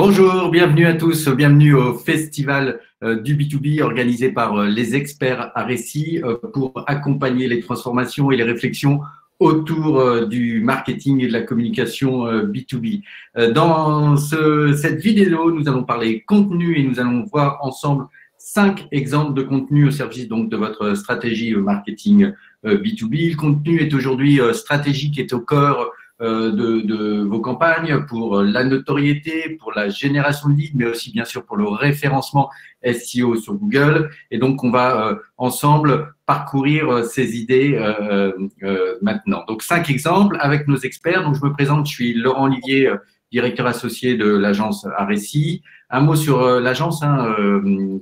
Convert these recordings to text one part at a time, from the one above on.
Bonjour, bienvenue à tous, bienvenue au festival du B2B organisé par les experts à récit pour accompagner les transformations et les réflexions autour du marketing et de la communication B2B. Dans cette vidéo, nous allons parler contenu et nous allons voir ensemble 5 exemples de contenu au service donc de votre stratégie marketing B2B. Le contenu est aujourd'hui stratégique, est au cœur de vos campagnes pour la notoriété, pour la génération de leads, mais aussi bien sûr pour le référencement SEO sur Google. Et donc, on va ensemble parcourir ces idées maintenant. Donc, 5 exemples avec nos experts. Donc, je me présente, je suis Laurent Olivier, directeur associé de l'agence Aréci. Un mot sur l'agence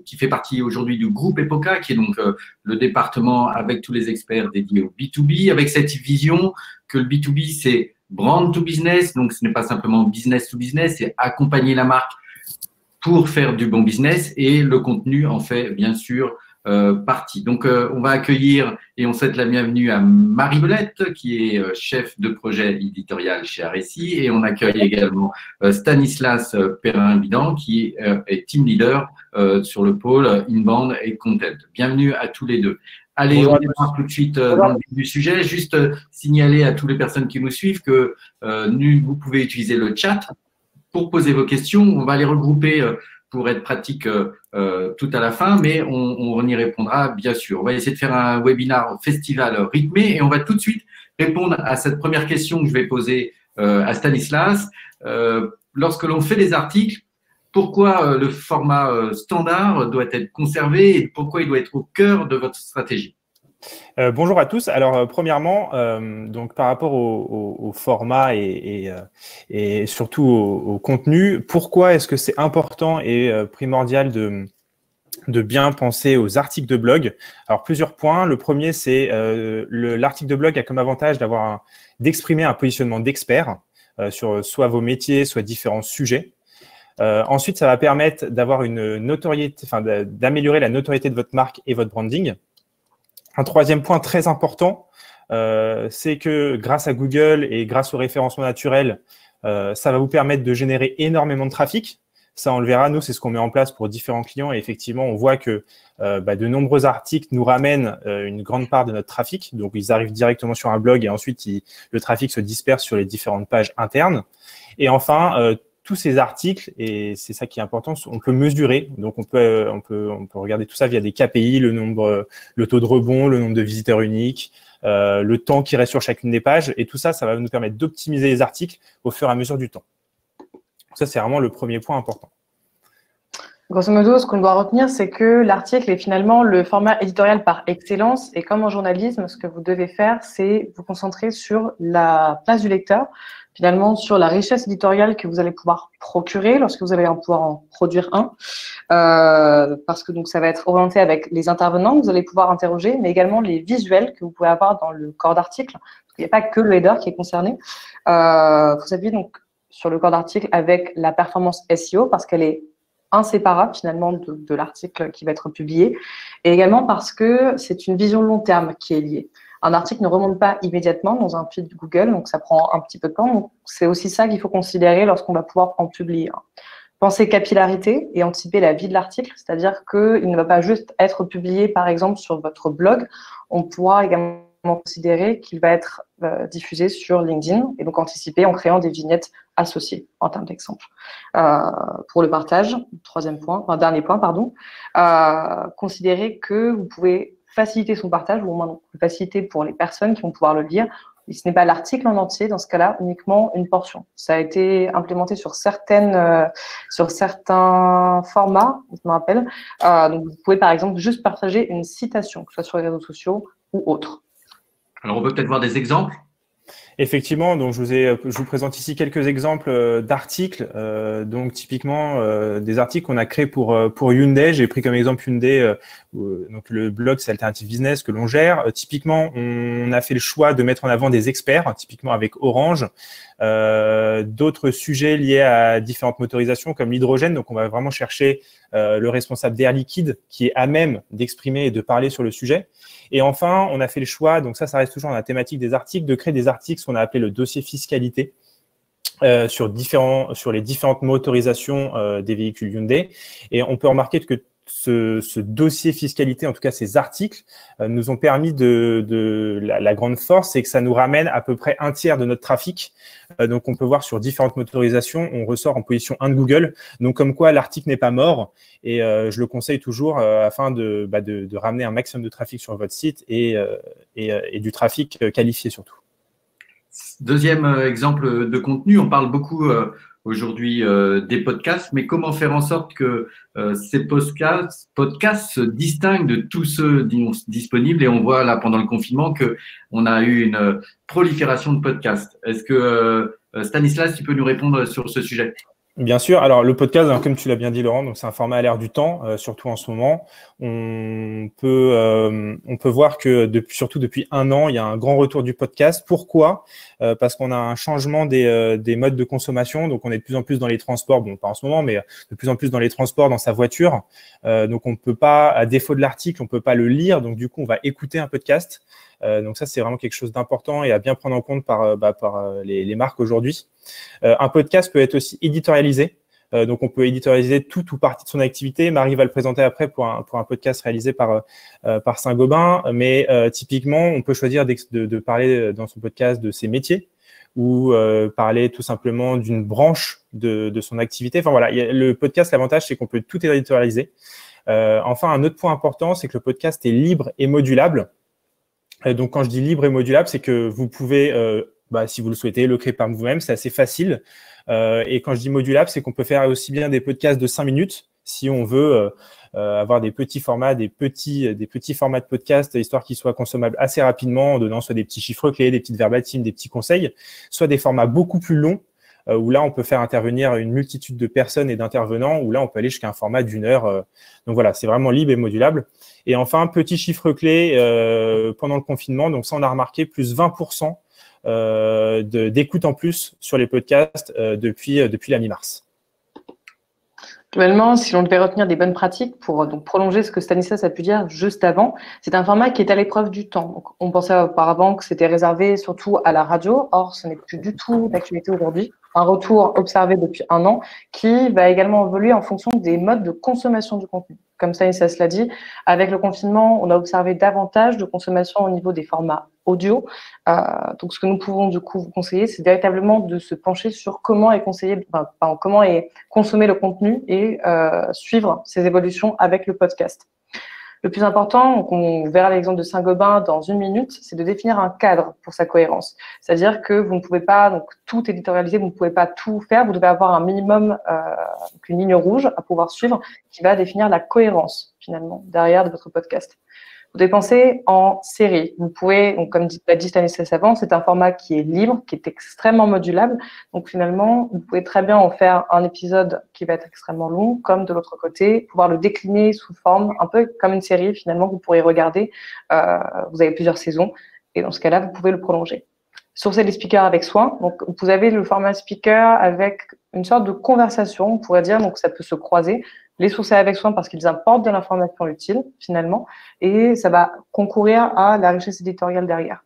qui fait partie aujourd'hui du groupe Epoca, qui est donc le département avec tous les experts dédiés au B2B, avec cette vision que le B2B, c'est brand to business, donc ce n'est pas simplement business to business, c'est accompagner la marque pour faire du bon business et le contenu en fait bien sûr partie. Donc on va accueillir et on souhaite la bienvenue à Marie Belette qui est chef de projet éditorial chez Aréci et on accueille également Stanislas Perrin-Bidan qui est team leader sur le pôle inbound et content. Bienvenue à tous les deux. Allez, Bonjour on démarre tout de suite dans le vif du sujet. Juste signaler à toutes les personnes qui nous suivent que vous pouvez utiliser le chat pour poser vos questions. On va les regrouper pour être pratique tout à la fin, mais on y répondra bien sûr. On va essayer de faire un webinaire festival rythmé et on va tout de suite répondre à cette première question que je vais poser à Stanislas. Lorsque l'on fait des articles, pourquoi le format standard doit être conservé et pourquoi il doit être au cœur de votre stratégie? Bonjour à tous. Alors, premièrement, donc par rapport au format et surtout au contenu, pourquoi est-ce que c'est important et primordial de bien penser aux articles de blog? Alors, plusieurs points. Le premier, c'est l'article de blog a comme avantage d'exprimer un positionnement d'expert sur soit vos métiers, soit différents sujets. Ensuite, ça va permettre d'avoir une notoriété, d'améliorer la notoriété de votre marque et votre branding. Un troisième point très important, c'est que grâce à Google et grâce au référencement naturel, ça va vous permettre de générer énormément de trafic. Ça, on le verra, nous, c'est ce qu'on met en place pour différents clients. Et effectivement, on voit que de nombreux articles nous ramènent une grande part de notre trafic. Donc, ils arrivent directement sur un blog et ensuite, le trafic se disperse sur les différentes pages internes. Et enfin, tous ces articles, et c'est ça qui est important, on peut mesurer. Donc, on peut regarder tout ça via des KPI, le taux de rebond, le nombre de visiteurs uniques, le temps qui reste sur chacune des pages. Et tout ça, ça va nous permettre d'optimiser les articles au fur et à mesure du temps. Donc ça, c'est vraiment le premier point important. Grosso modo, ce qu'on doit retenir, c'est que l'article est finalement le format éditorial par excellence. Et comme en journalisme, ce que vous devez faire, c'est vous concentrer sur la place du lecteur, finalement sur la richesse éditoriale que vous allez pouvoir procurer lorsque vous allez pouvoir en produire un. Parce que donc ça va être orienté avec les intervenants que vous allez pouvoir interroger, mais également les visuels que vous pouvez avoir dans le corps d'article. Il n'y a pas que le header qui est concerné. Vous appuyez donc sur le corps d'article avec la performance SEO parce qu'elle est inséparable finalement de l'article qui va être publié, et également parce que c'est une vision long terme qui est liée. Un article ne remonte pas immédiatement dans un feed Google, donc ça prend un petit peu de temps. Donc c'est aussi ça qu'il faut considérer lorsqu'on va pouvoir en publier un. Pensez capillarité et anticiper la vie de l'article, c'est-à-dire qu'il ne va pas juste être publié par exemple sur votre blog, on pourra également considérer qu'il va être diffusé sur LinkedIn et donc anticiper en créant des vignettes associées en termes d'exemple. Pour le partage, dernier point, considérez que vous pouvez faciliter son partage ou au moins le faciliter pour les personnes qui vont pouvoir le lire. Et ce n'est pas l'article en entier, dans ce cas-là, uniquement une portion. Ça a été implémenté sur certains formats, je me rappelle. Donc, vous pouvez par exemple juste partager une citation, que ce soit sur les réseaux sociaux ou autre. Alors, on peut peut-être voir des exemples. Effectivement, donc je vous présente ici quelques exemples d'articles. Donc typiquement des articles qu'on a créés pour Hyundai. J'ai pris comme exemple Hyundai, donc le blog c'est Alternative Business que l'on gère. Typiquement, on a fait le choix de mettre en avant des experts, typiquement avec Orange. D'autres sujets liés à différentes motorisations comme l'hydrogène. Donc on va vraiment chercher le responsable d'Air Liquide qui est à même d'exprimer et de parler sur le sujet. Et enfin, on a fait le choix, donc ça reste toujours dans la thématique des articles, de créer des articles qu'on a appelé le dossier fiscalité. sur les différentes motorisations des véhicules Hyundai. Et on peut remarquer que ce dossier fiscalité, en tout cas ces articles, nous ont permis la grande force, c'est que ça nous ramène à peu près un tiers de notre trafic. Donc, on peut voir sur différentes motorisations, on ressort en position 1 de Google. Donc, comme quoi l'article n'est pas mort. Et je le conseille toujours afin de ramener un maximum de trafic sur votre site et du trafic qualifié surtout. Deuxième exemple de contenu, on parle beaucoup aujourd'hui des podcasts, mais comment faire en sorte que ces podcasts se distinguent de tous ceux disponibles? Et on voit là pendant le confinement qu'on a eu une prolifération de podcasts. Est-ce que Stanislas, tu peux nous répondre sur ce sujet? Bien sûr. Alors, le podcast, comme tu l'as bien dit, Laurent, donc c'est un format à l'air du temps, surtout en ce moment. On peut voir que surtout depuis 1 an, il y a un grand retour du podcast. Pourquoi? Parce qu'on a un changement des modes de consommation. Donc, on est de plus en plus dans les transports. Bon, pas en ce moment, mais de plus en plus dans les transports, dans sa voiture. Donc, on peut pas, à défaut de l'article, on peut pas le lire. Donc, du coup, on va écouter un podcast. Donc ça, c'est vraiment quelque chose d'important et à bien prendre en compte par les marques aujourd'hui. Un podcast peut être aussi éditorialisé. Donc, on peut éditorialiser tout ou partie de son activité. Marie va le présenter après pour un podcast réalisé par Saint-Gobain. Mais typiquement, on peut choisir de parler dans son podcast de ses métiers ou parler tout simplement d'une branche de son activité. Enfin voilà, le podcast, l'avantage, c'est qu'on peut tout éditorialiser. Enfin, un autre point important, c'est que le podcast est libre et modulable. Donc, quand je dis libre et modulable, c'est que vous pouvez, si vous le souhaitez, le créer par vous-même. C'est assez facile. Et quand je dis modulable, c'est qu'on peut faire aussi bien des podcasts de 5 minutes si on veut avoir des petits formats, des petits formats de podcast, histoire qu'ils soient consommables assez rapidement en donnant soit des petits chiffres clés, des petites verbatims, des petits conseils, soit des formats beaucoup plus longs où là, on peut faire intervenir une multitude de personnes et d'intervenants, où là, on peut aller jusqu'à un format d'1 heure. Donc voilà, c'est vraiment libre et modulable. Et enfin, petit chiffre clé pendant le confinement, donc ça, on a remarqué plus 20% d'écoute en plus sur les podcasts depuis la mi-mars. Globalement, si l'on devait retenir des bonnes pratiques pour donc prolonger ce que Stanislas a pu dire juste avant, c'est un format qui est à l'épreuve du temps. Donc, on pensait auparavant que c'était réservé surtout à la radio. Or, ce n'est plus du tout d'actualité aujourd'hui. Un retour observé depuis 1 an qui va également évoluer en fonction des modes de consommation du contenu. Comme Stanislas l'a dit, avec le confinement, on a observé davantage de consommation au niveau des formats audio. Donc, ce que nous pouvons du coup vous conseiller, c'est véritablement de se pencher sur comment est comment est consommé le contenu et suivre ces évolutions avec le podcast. Le plus important, donc on verra l'exemple de Saint-Gobain dans 1 minute, c'est de définir un cadre pour sa cohérence. C'est-à-dire que vous ne pouvez pas donc, tout éditorialiser, vous ne pouvez pas tout faire, vous devez avoir un minimum, une ligne rouge à pouvoir suivre qui va définir la cohérence finalement derrière de votre podcast. Vous devez penser en série. Vous pouvez, donc, comme l'a dit Stanislas avant, c'est un format qui est libre, qui est extrêmement modulable. Donc finalement, vous pouvez très bien en faire un épisode qui va être extrêmement long, comme de l'autre côté, pouvoir le décliner sous forme un peu comme une série finalement que vous pourrez regarder. Vous avez plusieurs saisons et dans ce cas-là, vous pouvez le prolonger. Sourcer les speakers avec soin. Donc vous avez le format speaker avec une sorte de conversation, on pourrait dire, donc ça peut se croiser. Les sourcer avec soin parce qu'ils apportent de l'information utile, finalement, et ça va concourir à la richesse éditoriale derrière.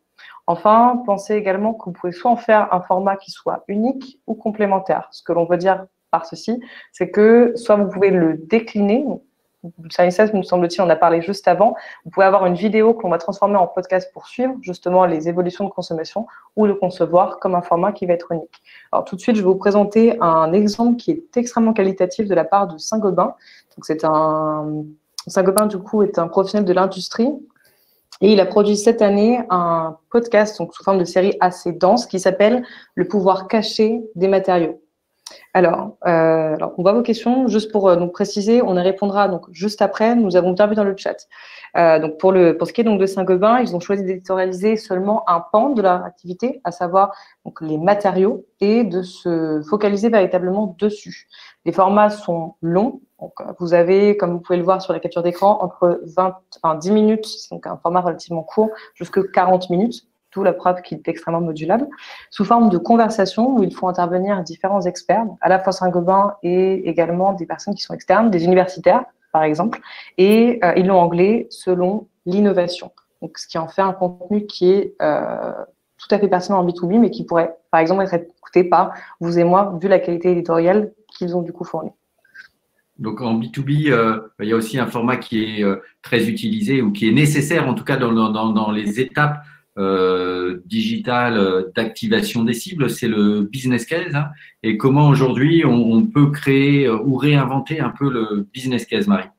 Enfin, pensez également que vous pouvez soit en faire un format qui soit unique ou complémentaire. Ce que l'on veut dire par ceci, c'est que soit vous pouvez le décliner, Stanislas, me semble-t-il, on a parlé juste avant, vous pouvez avoir une vidéo qu'on va transformer en podcast pour suivre justement les évolutions de consommation ou le concevoir comme un format qui va être unique. Alors tout de suite, je vais vous présenter un exemple qui est extrêmement qualitatif de la part de Saint-Gobain. Donc Saint-Gobain, du coup, est un professionnel de l'industrie et il a produit cette année un podcast donc sous forme de série assez dense qui s'appelle « Le pouvoir caché des matériaux ». Alors, on voit vos questions. Juste pour donc préciser, on y répondra donc juste après. Nous avons bien vu dans le chat. Donc pour ce qui est donc de Saint-Gobain, ils ont choisi d'éditorialiser seulement un pan de leur activité, à savoir donc les matériaux, et de se focaliser véritablement dessus. Les formats sont longs. Donc, vous avez, comme vous pouvez le voir sur la capture d'écran, entre 10 minutes, donc un format relativement court, jusqu'à 40 minutes. D'où la preuve qu'il est extrêmement modulable, sous forme de conversation où ils font intervenir différents experts, à la fois Saint-Gobain et également des personnes qui sont externes, des universitaires par exemple, et ils l'ont anglais selon l'innovation. Donc, ce qui en fait un contenu qui est tout tout à fait pertinents en B2B, mais qui pourraient, par exemple, être écoutés par vous et moi, vu la qualité éditoriale qu'ils ont du coup fournie. Donc en B2B, il y a aussi un format qui est très utilisé ou qui est nécessaire, en tout cas dans les étapes digitales d'activation des cibles, c'est le business case. Hein. Et comment aujourd'hui on peut créer ou réinventer un peu le business case, Marie?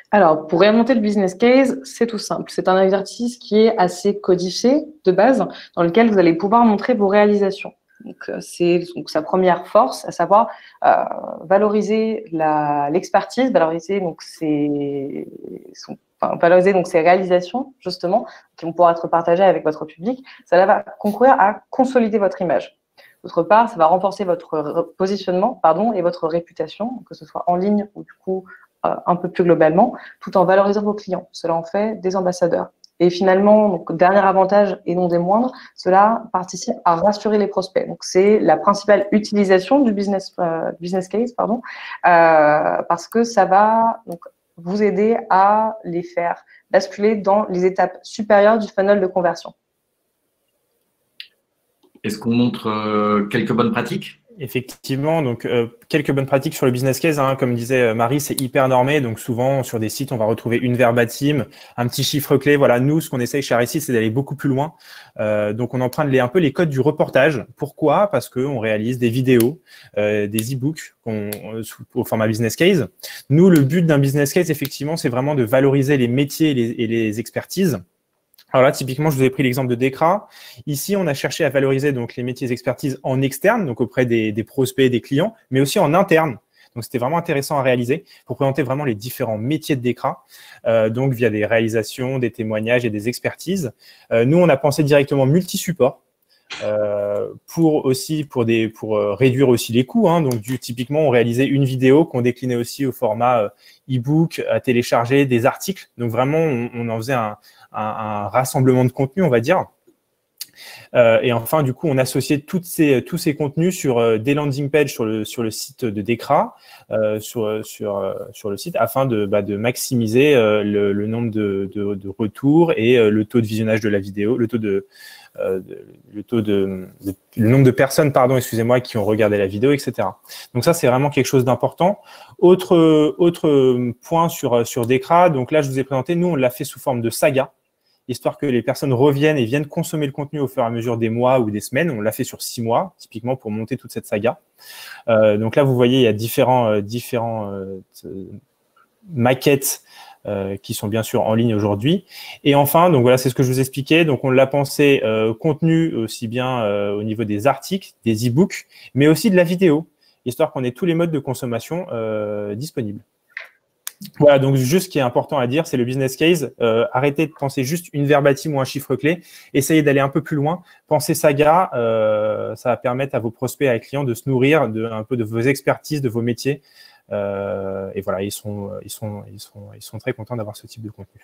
Alors, pour réinventer le business case, c'est tout simple. C'est un exercice qui est assez codifié de base, dans lequel vous allez pouvoir montrer vos réalisations. Donc, c'est sa première force, à savoir valoriser l'expertise, valoriser donc valoriser donc ses réalisations justement, qui vont pouvoir être partagées avec votre public. Ça va concourir à consolider votre image. D'autre part, ça va renforcer votre positionnement, et votre réputation, que ce soit en ligne ou du coup un peu plus globalement, tout en valorisant vos clients. Cela en fait des ambassadeurs. Et finalement, donc, dernier avantage et non des moindres, cela participe à rassurer les prospects. Donc, c'est la principale utilisation du business case, parce que ça va donc, vous aider à les faire basculer dans les étapes supérieures du funnel de conversion. Est-ce qu'on montre quelques bonnes pratiques? Effectivement, donc quelques bonnes pratiques sur le business case, hein, comme disait Marie, c'est hyper normé, donc souvent sur des sites on va retrouver une verbatim, un petit chiffre clé. Voilà, nous ce qu'on essaye chez RSI, c'est d'aller beaucoup plus loin. Donc on emprunte un peu les codes du reportage. Pourquoi? Parce qu'on réalise des vidéos, des e-books au format business case. Nous, le but d'un business case, effectivement, c'est vraiment de valoriser les métiers et les expertises. Alors là, typiquement, je vous ai pris l'exemple de Decra. Ici, on a cherché à valoriser donc les métiers d'expertise en externe, donc auprès des prospects, des clients, mais aussi en interne. Donc, c'était vraiment intéressant à réaliser pour présenter vraiment les différents métiers de Decra, donc via des réalisations, des témoignages et des expertises. Nous, on a pensé directement multi-support. Pour réduire aussi les coûts. Hein. Donc, typiquement, on réalisait une vidéo qu'on déclinait aussi au format e-book, à télécharger, des articles. Donc, vraiment, on en faisait un rassemblement de contenu, on va dire. Et enfin, du coup, on associait tous ces contenus sur des landing pages sur le site de Decra, sur le site, afin de maximiser le nombre de retours et le taux de visionnage de la vidéo, le nombre de personnes, excusez-moi, qui ont regardé la vidéo, etc. Donc ça, c'est vraiment quelque chose d'important. Autre point sur Decra, donc là, je vous ai présenté, nous, on l'a fait sous forme de saga, histoire que les personnes reviennent et viennent consommer le contenu au fur et à mesure des mois ou des semaines. On l'a fait sur 6 mois, typiquement, pour monter toute cette saga. Donc là, vous voyez, il y a différents maquettes qui sont bien sûr en ligne aujourd'hui. Et enfin, donc voilà, c'est ce que je vous expliquais. Donc, on l'a pensé contenu aussi bien au niveau des articles, des e-books, mais aussi de la vidéo, histoire qu'on ait tous les modes de consommation disponibles. Voilà, donc juste ce qui est important à dire, c'est le business case. Arrêtez de penser juste une verbatim ou un chiffre clé. Essayez d'aller un peu plus loin. Pensez saga, ça va permettre à vos prospects, à vos clients de se nourrir un peu de vos expertises, de vos métiers. Et voilà, ils sont très contents d'avoir ce type de contenu.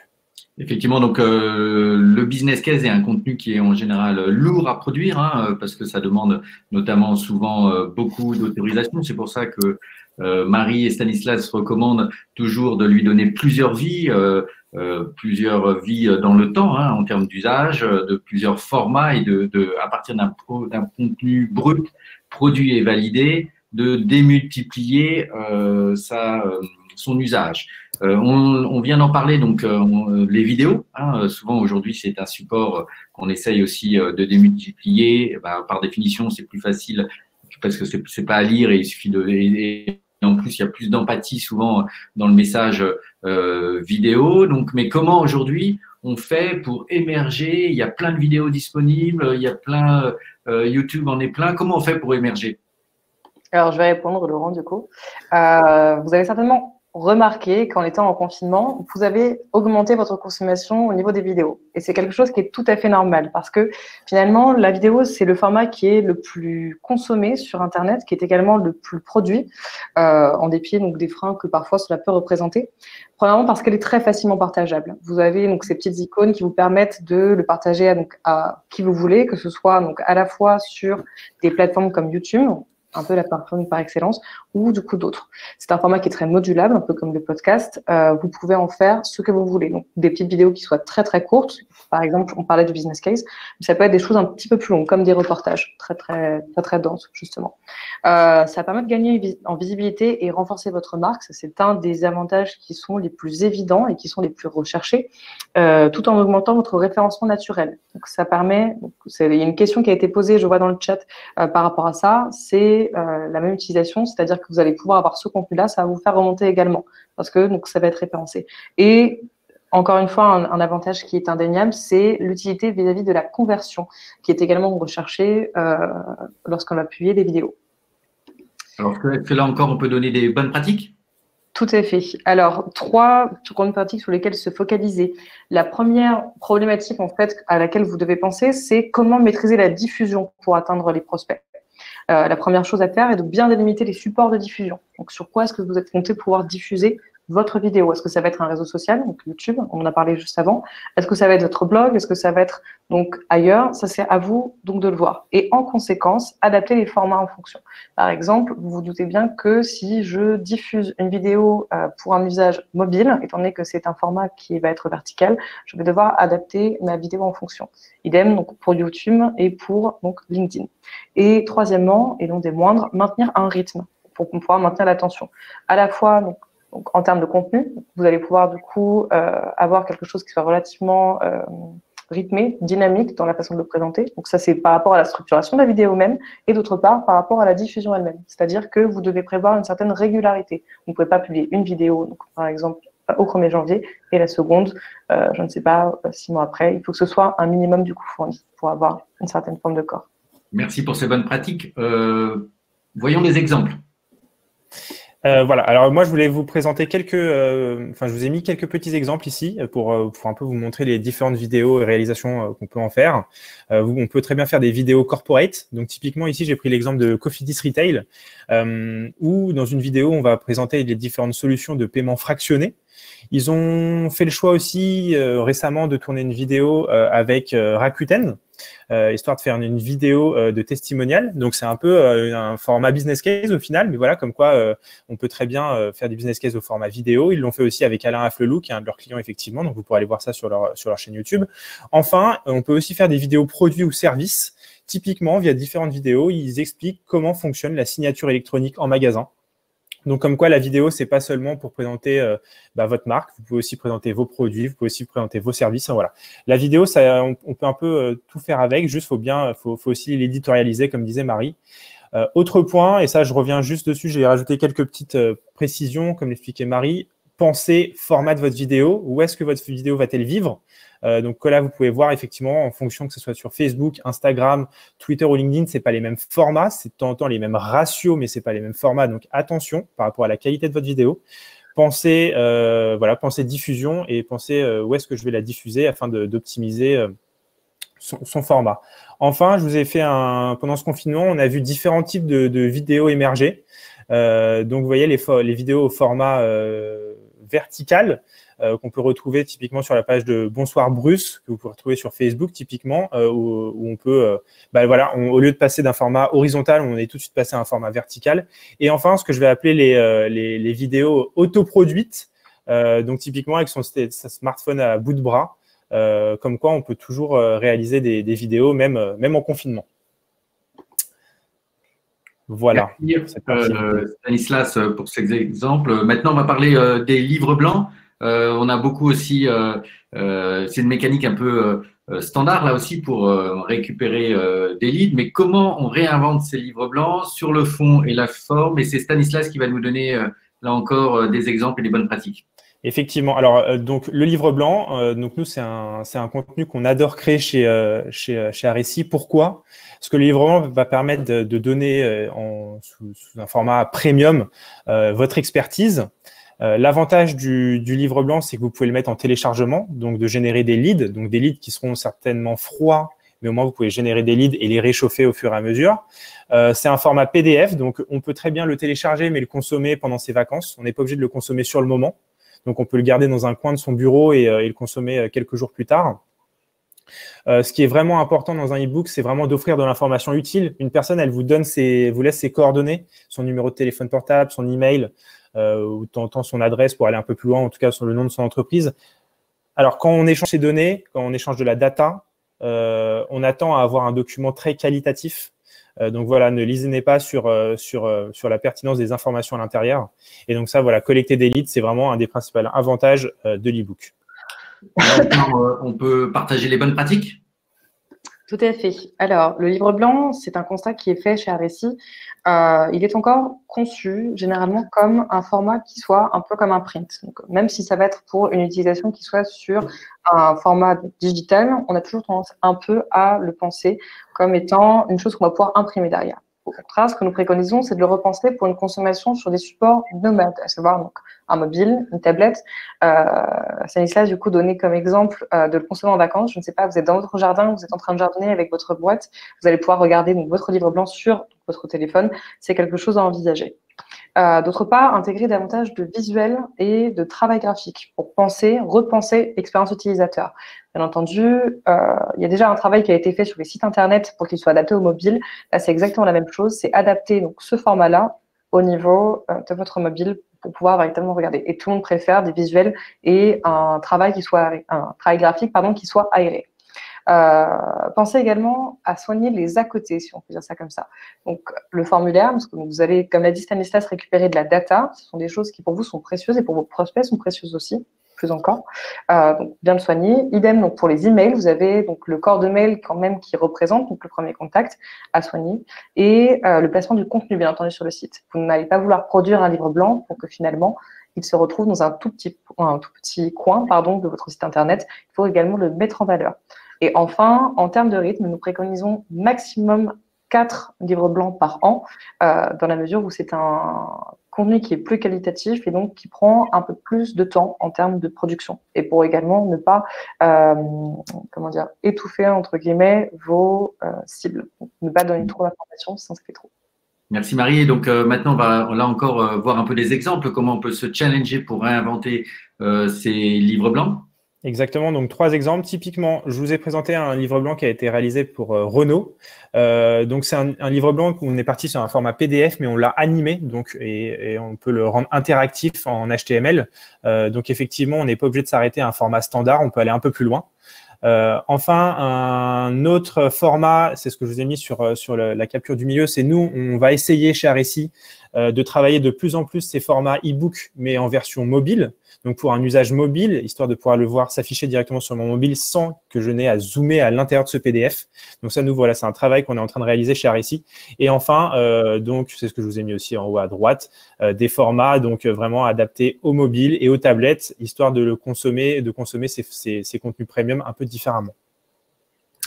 Effectivement, donc le business case est un contenu qui est en général lourd à produire, hein, parce que ça demande notamment souvent beaucoup d'autorisation. C'est pour ça que Marie et Stanislas recommandent toujours de lui donner plusieurs vies dans le temps, hein, en termes d'usage, de plusieurs formats et à partir d'un contenu brut, produit et validé, de démultiplier son usage. On vient d'en parler, donc les vidéos. Hein, souvent aujourd'hui, c'est un support qu'on essaye aussi de démultiplier. Par définition, c'est plus facile parce que c'est pas à lire et il suffit et en plus, il y a plus d'empathie souvent dans le message vidéo. Donc, mais comment aujourd'hui on fait pour émerger? Il y a plein de vidéos disponibles, il y a plein YouTube en est plein. Comment on fait pour émerger? Alors, je vais répondre, Laurent, du coup. Vous avez certainement remarqué qu'en étant en confinement, vous avez augmenté votre consommation au niveau des vidéos. Et c'est quelque chose qui est tout à fait normal parce que finalement, la vidéo, c'est le format qui est le plus consommé sur Internet, qui est également le plus produit, en dépit donc, des freins que parfois cela peut représenter. Premièrement, parce qu'elle est très facilement partageable. Vous avez donc ces petites icônes qui vous permettent de le partager à qui vous voulez, que ce soit donc à la fois sur des plateformes comme YouTube, un peu la plateforme par excellence, ou du coup d'autres. C'est un format qui est très modulable, un peu comme le podcast. Vous pouvez en faire ce que vous voulez. Donc, des petites vidéos qui soient très, très courtes. Par exemple, on parlait du business case, mais ça peut être des choses un petit peu plus longues, comme des reportages très, très, très, très denses, justement. Ça permet de gagner en visibilité et renforcer votre marque. C'est un des avantages qui sont les plus évidents et qui sont les plus recherchés, tout en augmentant votre référencement naturel. Donc, ça permet, il y a une question qui a été posée, je vois dans le chat, par rapport à ça, c'est la même utilisation, c'est-à-dire que vous allez pouvoir avoir ce contenu-là, ça va vous faire remonter également, parce que donc, ça va être référencé. Et encore une fois, un avantage qui est indéniable, c'est l'utilité vis-à-vis de la conversion, qui est également recherchée lorsqu'on va publier des vidéos. Alors, est-ce que là encore, on peut donner des bonnes pratiques? Tout à fait. Alors, 3 grandes pratiques sur lesquelles se focaliser. La première problématique, en fait, à laquelle vous devez penser, c'est comment maîtriser la diffusion pour atteindre les prospects. La première chose à faire est de bien délimiter les supports de diffusion. Donc, sur quoi est-ce que vous êtes compté pouvoir diffuser votre vidéo? Est-ce que ça va être un réseau social, donc YouTube, on en a parlé juste avant? Est-ce que ça va être votre blog? Est-ce que ça va être donc ailleurs? Ça, c'est à vous donc de le voir. Et en conséquence, adapter les formats en fonction. Par exemple, vous vous doutez bien que si je diffuse une vidéo pour un usage mobile, étant donné que c'est un format qui va être vertical, je vais devoir adapter ma vidéo en fonction. Idem donc pour YouTube et pour donc LinkedIn. Et troisièmement, et non des moindres, maintenir un rythme pour pouvoir maintenir l'attention. À la fois donc, en termes de contenu, vous allez pouvoir du coup avoir quelque chose qui soit relativement rythmé, dynamique dans la façon de le présenter. Donc ça, c'est par rapport à la structuration de la vidéo même, et d'autre part, par rapport à la diffusion elle-même. C'est-à-dire que vous devez prévoir une certaine régularité. Vous ne pouvez pas publier une vidéo, donc, par exemple, au 1er janvier, et la seconde, je ne sais pas, 6 mois après. Il faut que ce soit un minimum du coup fourni pour avoir une certaine forme de corps. Merci pour ces bonnes pratiques. Voyons des exemples. Voilà, alors moi je voulais vous présenter je vous ai mis quelques petits exemples ici pour un peu vous montrer les différentes vidéos et réalisations qu'on peut en faire. On peut très bien faire des vidéos corporate. Donc typiquement ici j'ai pris l'exemple de Cofidis Retail où dans une vidéo on va présenter les différentes solutions de paiement fractionné. Ils ont fait le choix aussi récemment de tourner une vidéo avec Rakuten, histoire de faire une vidéo de testimonial. Donc, c'est un peu un format business case au final, mais voilà, comme quoi on peut très bien faire des business case au format vidéo. Ils l'ont fait aussi avec Alain Afflelou, qui est un de leurs clients, effectivement. Donc, vous pourrez aller voir ça sur leur chaîne YouTube. Enfin, on peut aussi faire des vidéos produits ou services. Typiquement, via différentes vidéos, ils expliquent comment fonctionne la signature électronique en magasin. Donc, comme quoi la vidéo, c'est pas seulement pour présenter votre marque, vous pouvez aussi présenter vos produits, vous pouvez aussi présenter vos services. Voilà. La vidéo, on peut un peu tout faire avec, juste faut aussi l'éditorialiser, comme disait Marie. Autre point, et ça, je reviens juste dessus, j'ai rajouté quelques petites précisions, comme l'expliquait Marie. Pensez format de votre vidéo, où est-ce que votre vidéo va-t-elle vivre? Donc là, vous pouvez voir effectivement en fonction que ce soit sur Facebook, Instagram, Twitter ou LinkedIn, c'est pas les mêmes formats, c'est de temps en temps les mêmes ratios, mais c'est pas les mêmes formats. Donc attention par rapport à la qualité de votre vidéo. Pensez diffusion et pensez où est-ce que je vais la diffuser afin d'optimiser son format. Enfin, je vous ai fait pendant ce confinement, on a vu différents types de vidéos émerger. Donc vous voyez les vidéos au format vertical. Qu'on peut retrouver typiquement sur la page de Bonsoir Bruce, que vous pouvez retrouver sur Facebook typiquement, où on peut, au lieu de passer d'un format horizontal, on est tout de suite passé à un format vertical. Et enfin, ce que je vais appeler les vidéos autoproduites, donc typiquement avec son smartphone à bout de bras, comme quoi on peut toujours réaliser des vidéos même en confinement. Voilà. Merci Stanislas pour ces exemples. Maintenant, on va parler des livres blancs. On a beaucoup aussi, c'est une mécanique un peu standard là aussi pour récupérer des leads, mais comment on réinvente ces livres blancs sur le fond et la forme, et c'est Stanislas qui va nous donner là encore des exemples et des bonnes pratiques. Effectivement. Alors, donc le livre blanc, donc nous c'est un contenu qu'on adore créer chez Aressi. Pourquoi? Parce que le livre blanc va permettre de donner sous un format premium votre expertise. L'avantage du livre blanc, c'est que vous pouvez le mettre en téléchargement, donc de générer des leads, donc des leads qui seront certainement froids, mais au moins vous pouvez générer des leads et les réchauffer au fur et à mesure. C'est un format PDF, donc on peut très bien le télécharger, mais le consommer pendant ses vacances. On n'est pas obligé de le consommer sur le moment, donc on peut le garder dans un coin de son bureau et le consommer quelques jours plus tard. Ce qui est vraiment important dans un e-book, c'est vraiment d'offrir de l'information utile. Une personne, elle vous laisse ses coordonnées, son numéro de téléphone portable, son email, ou de temps en temps son adresse pour aller un peu plus loin, en tout cas sur le nom de son entreprise. Alors, quand on échange ces données, quand on échange de la data, on attend à avoir un document très qualitatif. Donc voilà, ne lésinez pas sur la pertinence des informations à l'intérieur. Et donc ça, voilà, collecter des leads, c'est vraiment un des principaux avantages de l'e-book. Maintenant, on peut partager les bonnes pratiques? Tout à fait. Alors, le livre blanc, c'est un constat qui est fait chez Aressi. Il est encore conçu généralement comme un format qui soit un peu comme un print. Donc, même si ça va être pour une utilisation qui soit sur un format digital, on a toujours tendance un peu à le penser comme étant une chose qu'on va pouvoir imprimer derrière. Au contraire, ce que nous préconisons, c'est de le repenser pour une consommation sur des supports nomades, à savoir donc un mobile, une tablette. Stanislas, du coup, donnait comme exemple de le consommer en vacances. Je ne sais pas, vous êtes dans votre jardin, vous êtes en train de jardiner avec votre boîte, vous allez pouvoir regarder donc, votre livre blanc sur votre téléphone. C'est quelque chose à envisager. D'autre part, intégrer davantage de visuels et de travail graphique pour repenser l'expérience utilisateur. Bien entendu, il y a déjà un travail qui a été fait sur les sites internet pour qu'il soit adapté au mobile. Là, c'est exactement la même chose. C'est adapter donc, ce format-là au niveau de votre mobile pour pouvoir véritablement regarder. Et tout le monde préfère des visuels et un travail graphique qui soit aéré. Pensez également à soigner les à côté, si on peut dire ça comme ça. Donc, le formulaire, parce que vous allez, comme l'a dit Stanislas, récupérer de la data. Ce sont des choses qui, pour vous, sont précieuses et pour vos prospects sont précieuses aussi, plus encore. Donc, bien le soigner. Idem, donc, pour les emails, vous avez donc le corps de mail quand même qui représente donc, le premier contact à soigner et le placement du contenu, bien entendu, sur le site. Vous n'allez pas vouloir produire un livre blanc pour que finalement, il se retrouve dans un tout petit coin de votre site internet. Il faut également le mettre en valeur. Et enfin, en termes de rythme, nous préconisons maximum 4 livres blancs par an, dans la mesure où c'est un contenu qui est plus qualitatif et donc qui prend un peu plus de temps en termes de production. Et pour également ne pas étouffer, entre guillemets, vos cibles. Donc, ne pas donner trop d'informations, sinon ça fait trop. Merci Marie. Et donc maintenant, on va là encore voir un peu des exemples, comment on peut se challenger pour réinventer ces livres blancs. Exactement, donc 3 exemples. Typiquement, je vous ai présenté un livre blanc qui a été réalisé pour Renault. Donc c'est un livre blanc où on est parti sur un format PDF, mais on l'a animé, donc et on peut le rendre interactif en HTML. Donc effectivement, on n'est pas obligé de s'arrêter à un format standard, on peut aller un peu plus loin. Enfin, un autre format, c'est ce que je vous ai mis sur la capture du milieu, c'est nous, on va essayer chez Aressi de travailler de plus en plus ces formats e-book, mais en version mobile. Donc, pour un usage mobile, histoire de pouvoir le voir s'afficher directement sur mon mobile sans que je n'ai à zoomer à l'intérieur de ce PDF. Donc, ça, nous, voilà, c'est un travail qu'on est en train de réaliser chez Aressi. Et enfin, donc, c'est ce que je vous ai mis aussi en haut à droite, des formats donc vraiment adaptés aux mobiles et aux tablettes, histoire de consommer ces contenus premium un peu différemment.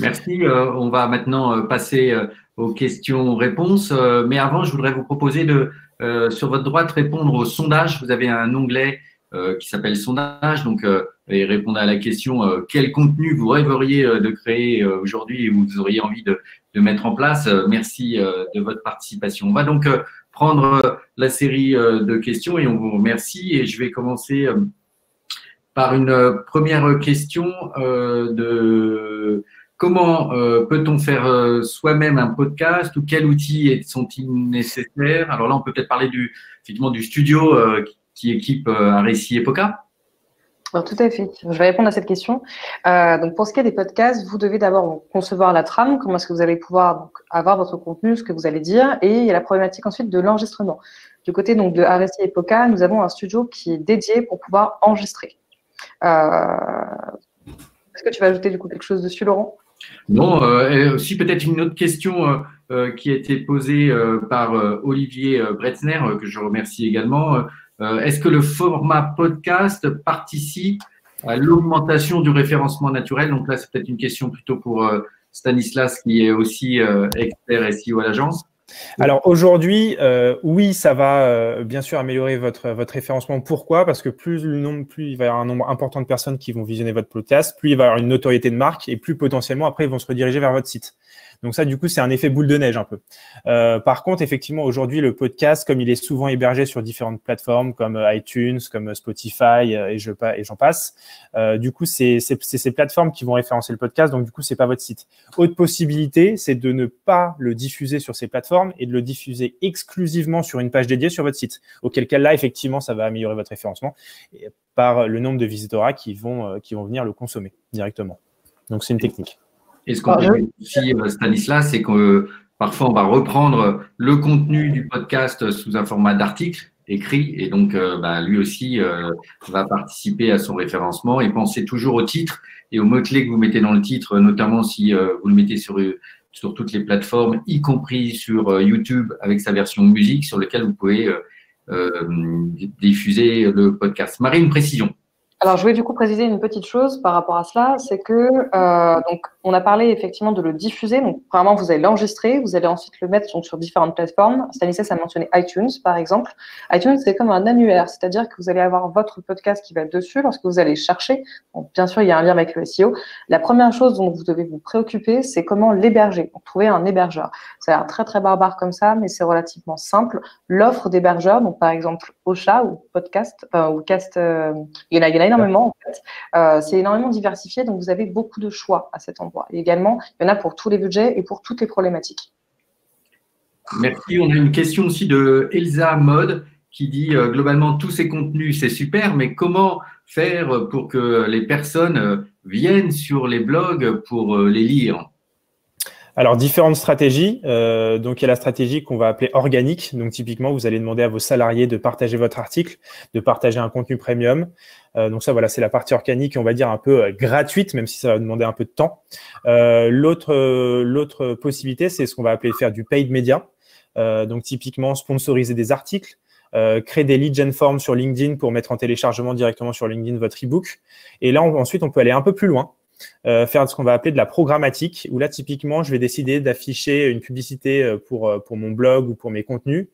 Merci. On va maintenant passer aux questions-réponses. Mais avant, je voudrais vous proposer de, sur votre droite, répondre au sondage. Vous avez un onglet qui s'appelle sondage. Donc, et répondre à la question quel contenu vous rêveriez de créer aujourd'hui et vous auriez envie de mettre en place. Merci de votre participation. On va donc prendre la série de questions et on vous remercie. Et je vais commencer par une première question de comment peut-on faire soi-même un podcast ou quels outils sont-ils nécessaires? Alors là, on peut peut-être parler effectivement du studio qui équipe Aressi et Poca. Alors, tout à fait. Je vais répondre à cette question. Donc, pour ce qui est des podcasts, vous devez d'abord concevoir la trame, comment est-ce que vous allez pouvoir donc, avoir votre contenu, ce que vous allez dire, et il y a la problématique ensuite de l'enregistrement. Du côté donc, de Aressi et Poca, nous avons un studio qui est dédié pour pouvoir enregistrer. Est-ce que tu vas ajouter du coup quelque chose dessus, Laurent? Non, aussi peut-être une autre question qui a été posée par Olivier Bretzner, que je remercie également. Est-ce que le format podcast participe à l'augmentation du référencement naturel? Donc là, c'est peut-être une question plutôt pour Stanislas, qui est aussi expert SEO à l'agence. Alors aujourd'hui, oui, ça va bien sûr améliorer votre référencement. Pourquoi? Parce que plus il va y avoir un nombre important de personnes qui vont visionner votre podcast, plus il va y avoir une notoriété de marque et plus potentiellement après ils vont se rediriger vers votre site. Donc ça, du coup, c'est un effet boule de neige un peu. Par contre, effectivement, aujourd'hui, le podcast, comme il est souvent hébergé sur différentes plateformes comme iTunes, comme Spotify et j'en passe, du coup, c'est ces plateformes qui vont référencer le podcast. Donc, du coup, c'est pas votre site. Autre possibilité, c'est de ne pas le diffuser sur ces plateformes et de le diffuser exclusivement sur une page dédiée sur votre site. Auquel cas, là, effectivement, ça va améliorer votre référencement par le nombre de visiteurs qui vont venir le consommer directement. Donc, c'est une technique. Et ce qu'on peut dire aussi, Stanislas, c'est que parfois, on va reprendre le contenu du podcast sous un format d'article écrit. Et donc, lui aussi va participer à son référencement. Et pensez toujours au titre et aux mots-clés que vous mettez dans le titre, notamment si vous le mettez sur toutes les plateformes, y compris sur YouTube avec sa version musique, sur lequel vous pouvez diffuser le podcast. Marie, une précision. Alors, je voulais du coup préciser une petite chose par rapport à cela, c'est que donc on a parlé effectivement de le diffuser. Donc, premièrement, vous allez l'enregistrer, vous allez ensuite le mettre donc, sur différentes plateformes. Stanislas a mentionné iTunes, par exemple. iTunes, c'est comme un annuaire, c'est-à-dire que vous allez avoir votre podcast qui va être dessus lorsque vous allez chercher. Donc, bien sûr, il y a un lien avec le SEO. La première chose dont vous devez vous préoccuper, c'est comment l'héberger. Donc, trouver un hébergeur. Ça a l'air très très barbare comme ça, mais c'est relativement simple. L'offre d'hébergeurs, donc par exemple Ocha ou Podcast ou Cast, il y en a énormément en fait. C'est énormément diversifié, donc vous avez beaucoup de choix à cet endroit. Et également, il y en a pour tous les budgets et pour toutes les problématiques. Merci. On a une question aussi de Elsa Mode qui dit globalement tous ces contenus, c'est super, mais comment faire pour que les personnes viennent sur les blogs pour les lire? Alors, différentes stratégies. Donc, il y a la stratégie qu'on va appeler organique. Donc, typiquement, vous allez demander à vos salariés de partager votre article, de partager un contenu premium. Donc, ça, voilà, c'est la partie organique, on va dire un peu gratuite, même si ça va demander un peu de temps. L'autre possibilité, c'est ce qu'on va appeler faire du paid media. Donc, typiquement, sponsoriser des articles. Créer des lead gen forms sur LinkedIn pour mettre en téléchargement directement sur LinkedIn votre e-book. Et là, ensuite, on peut aller un peu plus loin. Faire ce qu'on va appeler de la programmatique, où là, typiquement, je vais décider d'afficher une publicité pour mon blog ou pour mes contenus.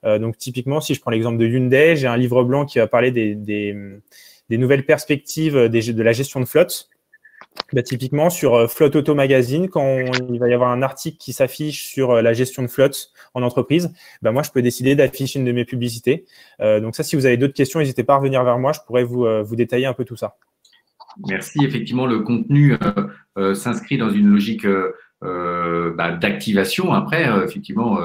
Donc, typiquement, si je prends l'exemple de Hyundai, j'ai un livre blanc qui va parler des nouvelles perspectives de la gestion de flotte. Typiquement, sur Flotte Auto Magazine, quand il va y avoir un article qui s'affiche sur la gestion de flotte en entreprise, moi, je peux décider d'afficher une de mes publicités. Donc ça, si vous avez d'autres questions, n'hésitez pas à revenir vers moi. Je pourrais vous détailler un peu tout ça. Merci. Effectivement, le contenu s'inscrit dans une logique d'activation. Après, effectivement,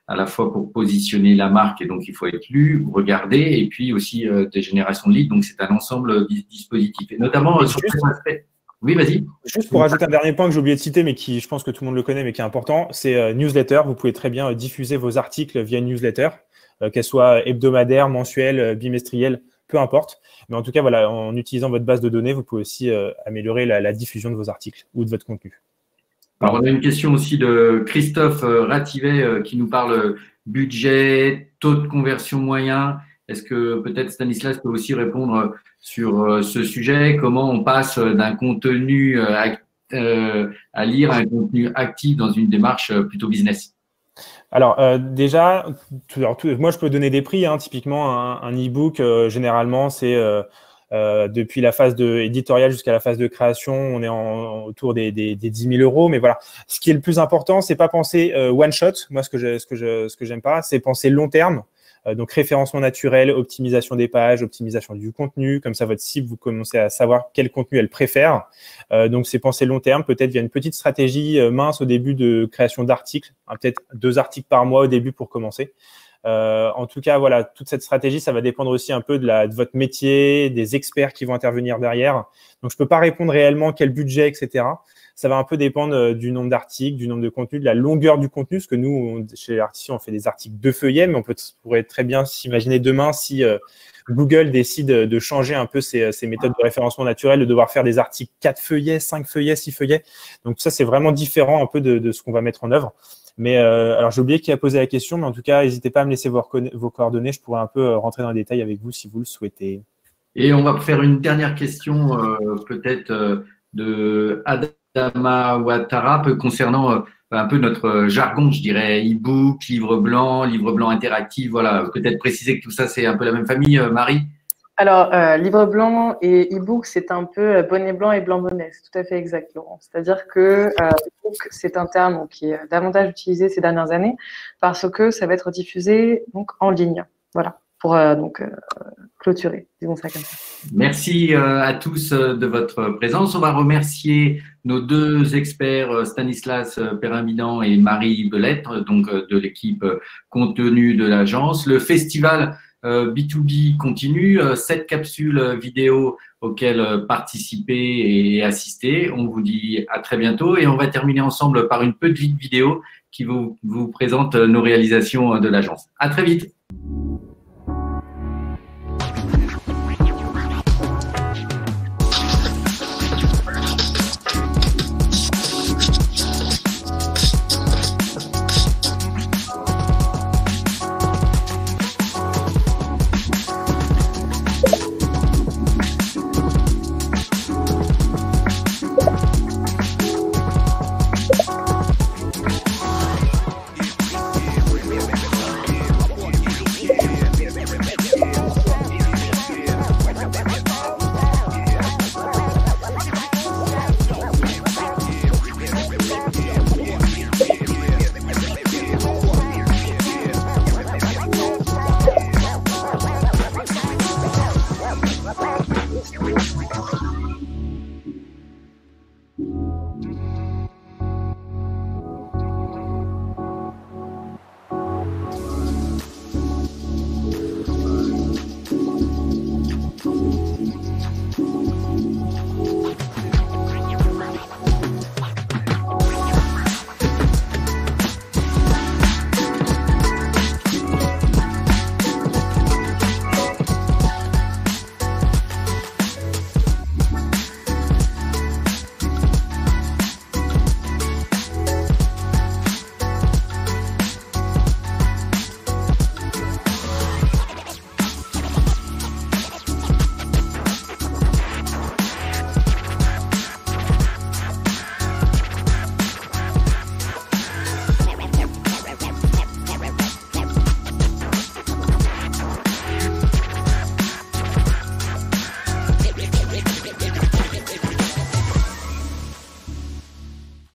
à la fois pour positionner la marque, et donc il faut être lu, regarder, et puis aussi des générations de leads. Donc, c'est un ensemble dispositif. Et notamment sur cet aspect. Oui, vas-y. Juste pour rajouter un dernier point que j'ai oublié de citer, mais qui, je pense que tout le monde le connaît, mais qui est important, c'est newsletter. Vous pouvez très bien diffuser vos articles via une newsletter, qu'elle soit hebdomadaire, mensuelle, bimestrielle, peu importe. Mais en tout cas, voilà, en utilisant votre base de données, vous pouvez aussi améliorer la diffusion de vos articles ou de votre contenu. Alors, on a une question aussi de Christophe Rativet qui nous parle budget, taux de conversion moyen. Est-ce que peut-être Stanislas peut aussi répondre sur ce sujet? Comment on passe d'un contenu à lire à un contenu actif dans une démarche plutôt business? Alors déjà, moi je peux donner des prix. Typiquement, un e-book, généralement, c'est depuis la phase éditoriale jusqu'à la phase de création, on est autour des 10 000 euros. Mais voilà, ce qui est le plus important, c'est pas penser one shot. Moi, ce que j'aime pas, c'est penser long terme. Donc référencement naturel, optimisation des pages, optimisation du contenu. Comme ça, votre cible, vous commencez à savoir quel contenu elle préfère. Donc c'est penser long terme, peut-être via une petite stratégie mince au début de création d'articles, peut-être 2 articles par mois au début pour commencer. En tout cas, voilà, toute cette stratégie, ça va dépendre aussi un peu de votre métier, des experts qui vont intervenir derrière. Donc je peux pas répondre réellement quel budget, etc. Ça va un peu dépendre du nombre d'articles, du nombre de contenus, de la longueur du contenu, parce que nous, chez Artisan, on fait des articles 2 feuillets, mais on pourrait très bien s'imaginer demain si Google décide de changer un peu ses méthodes de référencement naturel, de devoir faire des articles 4 feuillets, 5 feuillets, 6 feuillets. Donc ça, c'est vraiment différent un peu de ce qu'on va mettre en œuvre. Mais alors, j'ai oublié qui a posé la question, mais en tout cas, n'hésitez pas à me laisser vos coordonnées. Je pourrais un peu rentrer dans les détails avec vous si vous le souhaitez. Et on va faire une dernière question, peut-être de Adama Ouattara, concernant un peu notre jargon, je dirais, e-book, livre blanc interactif. Voilà, peut-être préciser que tout ça, c'est un peu la même famille, Marie? Alors, livre blanc et e-book, c'est un peu bonnet blanc et blanc bonnet. C'est tout à fait exact, Laurent. C'est-à-dire que e-book, c'est un terme qui est davantage utilisé ces dernières années parce que ça va être diffusé donc en ligne. Voilà, pour clôturer, disons ça comme ça. Merci à tous de votre présence. On va remercier nos deux experts, Stanislas Perrin-Bidan et Marie Belette, donc de l'équipe contenu de l'agence. Le festival B2B continue, 7 capsules vidéo auxquelles participer et assister. On vous dit à très bientôt et on va terminer ensemble par une petite vidéo qui vous présente nos réalisations de l'agence. À très vite.